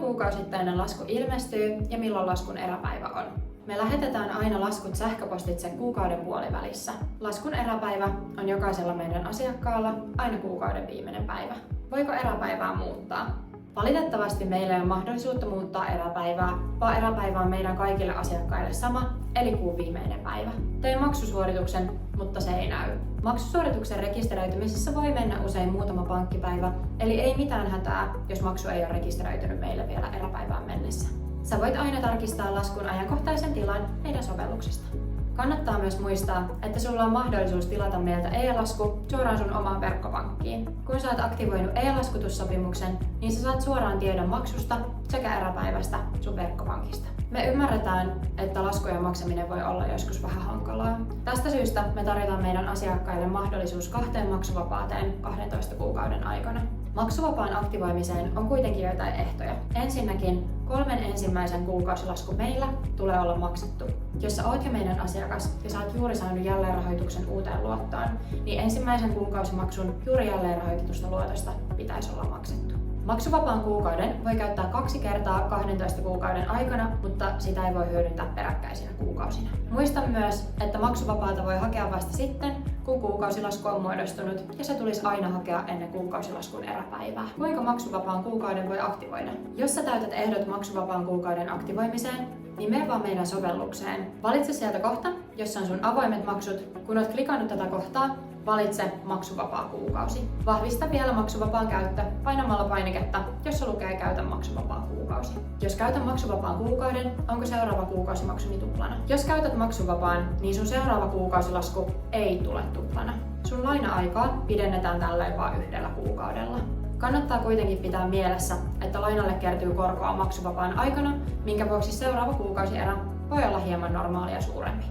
kuukausittainen lasku ilmestyy ja milloin laskun eräpäivä on. Me lähetetään aina laskut sähköpostitse kuukauden puolivälissä. Laskun eräpäivä on jokaisella meidän asiakkaalla aina kuukauden viimeinen päivä. Voiko eräpäivää muuttaa? Valitettavasti meillä ei ole mahdollisuutta muuttaa eräpäivää, vaan eräpäivä on meidän kaikille asiakkaille sama, eli kuun viimeinen päivä. Tein maksusuorituksen, mutta se ei näy. Maksusuorituksen rekisteröitymisessä voi mennä usein muutama pankkipäivä, eli ei mitään hätää, jos maksu ei ole rekisteröitynyt meille vielä eräpäivään mennessä. Sä voit aina tarkistaa laskun ajankohtaisen tilan meidän sovelluksesta. Kannattaa myös muistaa, että sulla on mahdollisuus tilata meiltä e-lasku suoraan sun omaan verkkopankkiin. Kun sä oot aktivoinut e-laskutussopimuksen, niin sä saat suoraan tiedon maksusta sekä eräpäivästä sun verkkopankista. Me ymmärretään, että laskujen maksaminen voi olla joskus vähän hankalaa. Tästä syystä me tarjotaan meidän asiakkaille mahdollisuus 2 maksuvapaateen 12 kuukauden aikana. Maksuvapaan aktivoimiseen on kuitenkin joitain ehtoja. Ensinnäkin 3 ensimmäisen kuukausilasku meillä tulee olla maksettu. Jos sä oot jo meidän asiakas ja sä oot juuri saanut jälleenrahoituksen uuteen luottoon, niin ensimmäisen kuukausimaksun juuri jälleenrahoitetusta luotosta pitäisi olla maksettu. Maksuvapaan kuukauden voi käyttää 2 kertaa 12 kuukauden aikana, mutta sitä ei voi hyödyntää peräkkäisinä kuukausina. Muista myös, että maksuvapaata voi hakea vasta sitten, kun kuukausilasku on muodostunut, ja se tulisi aina hakea ennen kuukausilaskun eräpäivää. Kuinka maksuvapaan kuukauden voi aktivoida? Jos sä täytät ehdot maksuvapaan kuukauden aktivoimiseen, niin mene vaan meidän sovellukseen. Valitse sieltä kohta, jossa on sun avoimet maksut. Kun oot klikannut tätä kohtaa, valitse maksuvapaa kuukausi. Vahvista vielä maksuvapaan käyttö painamalla painiketta, jossa lukee käytä maksuvapaa kuukausi. Jos käytän maksuvapaan kuukauden, onko seuraava kuukausimaksuni tuplana? Jos käytät maksuvapaan, niin sun seuraava kuukausilasku ei tule tuplana. Sun laina-aikaa pidennetään tällöin vain 1 kuukaudella. Kannattaa kuitenkin pitää mielessä, että lainalle kertyy korkoa maksuvapaan aikana, minkä vuoksi seuraava kuukausierä voi olla hieman normaalia suurempi.